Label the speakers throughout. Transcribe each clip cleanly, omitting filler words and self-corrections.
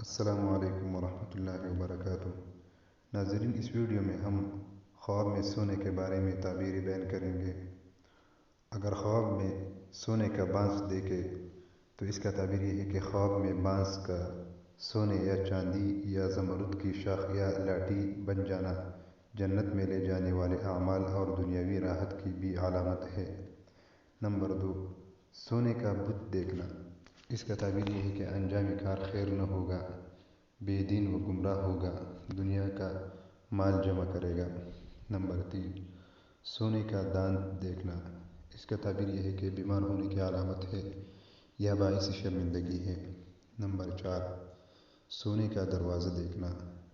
Speaker 1: السلام علیکم ورحمۃ اللہ وبرکاتہ۔ ناظرین، اس ویڈیو میں ہم خواب میں سونے کے بارے میں تعبیر بیان کریں گے۔ اگر خواب میں سونے کا بانس دیکھے تو اس کا تعبیر یہ ہے کہ خواب میں بانس کا سونے یا چاندی یا زمرد کی شاخ یا لاٹھی بن جانا جنت میں لے جانے والے اعمال اور دنیاوی راحت کی بھی علامت ہے۔ نمبر 2، سونے کا بت دیکھنا۔ اس کا تعبیر یہ ہے کہ انجام کار خیر نہ ہوگا، بے دین و گمراہ ہوگا، دنیا کا مال جمع کرے گا۔ نمبر 3، سونے کا دانت دیکھنا۔ اس کا تعبیر یہ ہے کہ بیمار ہونے کی علامت ہے یا باعث شرمندگی ہے۔ نمبر 4، سونے کا دروازہ دیکھنا۔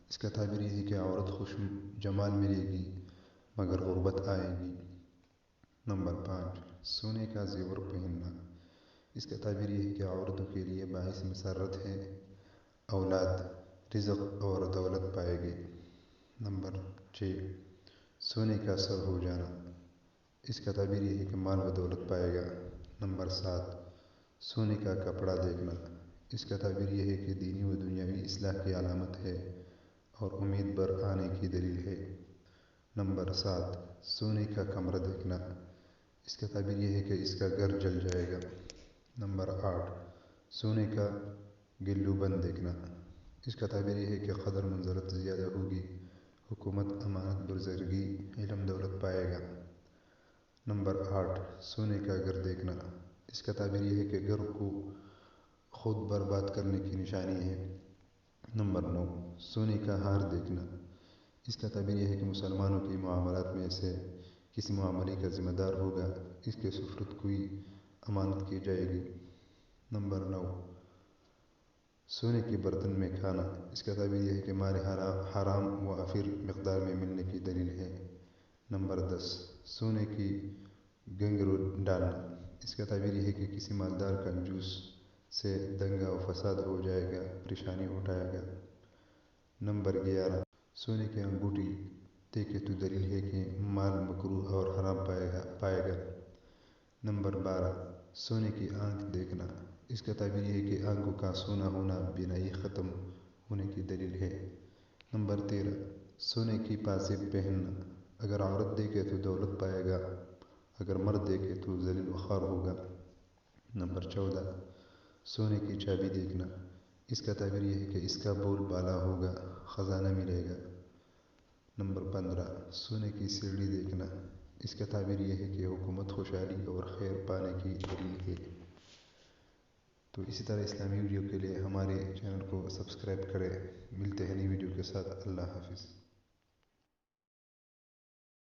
Speaker 1: اس کا تعبیر یہ ہے کہ عورت خوش جمال ملے گی مگر غربت آئے گی۔ نمبر 5، سونے کا زیور پہننا۔ اس کا تعبیر یہ ہے کہ عورتوں کے لیے باعث مسرت ہے، اولاد، رزق اور دولت پائے گی۔ نمبر 6، سونے کا سر ہو جانا۔ اس کا تعبیر یہ ہے کہ مال و دولت پائے گا۔ نمبر 7، سونے کا کپڑا دیکھنا۔ اس کا تعبیر یہ ہے کہ دینی و دنیاوی اصلاح کی علامت ہے اور امید بر آنے کی دلیل ہے۔ نمبر 7، سونے کا کمرہ دیکھنا۔ اس کا تعبیر یہ ہے کہ اس کا گھر جل جائے گا۔ نمبر 8، سونے کا گلو بند دیکھنا۔ اس کا تعبیر یہ ہے کہ قدر منزلت زیادہ ہوگی، حکومت، امانت بزرگی، علم، دولت پائے گا۔ نمبر 8، سونے کا گھر دیکھنا۔ اس کا تعبیر یہ ہے کہ گھر کو خود برباد کرنے کی نشانی ہے۔ نمبر 9، سونے کا ہار دیکھنا۔ اس کا تعبیر یہ ہے کہ مسلمانوں کے معاملات میں سے کسی معاملے کا ذمہ دار ہوگا، اس کے سپرد کوئی امانت کی جائے گی۔ نمبر 9، سونے کے برتن میں کھانا۔ اس کا تعبیر یہ ہے کہ مال حرام و وافر مقدار میں ملنے کی دلیل ہے۔ نمبر 10، سونے کی گنگرو ڈالنا۔ اس کا تعبیر یہ ہے کہ کسی مالدار کنجوس سے دنگا و فساد ہو جائے گا، پریشانی اٹھائے گا۔ نمبر 11، سونے کی انگوٹھی دیکھے تو دلیل ہے کہ مال مکروہ اور حرام پائے گا۔ نمبر 12، سونے کی آنکھ دیکھنا۔ اس کا تعبیر یہ ہے کہ آنکھوں کا سونا ہونا بینائی ختم ہونے کی دلیل ہے۔ نمبر 13، سونے کی پاسب پہننا۔ اگر عورت دیکھے تو دولت پائے گا، اگر مرد دیکھے تو ذلیل و خوار ہوگا۔ نمبر 14، سونے کی چابی دیکھنا۔ اس کا تعبیر یہ ہے کہ اس کا بول بالا ہوگا، خزانہ ملے گا۔ نمبر 15، سونے کی سیڑھی دیکھنا۔ اس کا تعبیر یہ ہے کہ حکومت، خوشحالی اور خیر پانے کی دلیل ہے۔ تو اسی طرح اسلامی ویڈیو کے لیے ہمارے چینل کو سبسکرائب کریں۔ ملتے ہیں نئی ویڈیو کے ساتھ۔ اللہ حافظ۔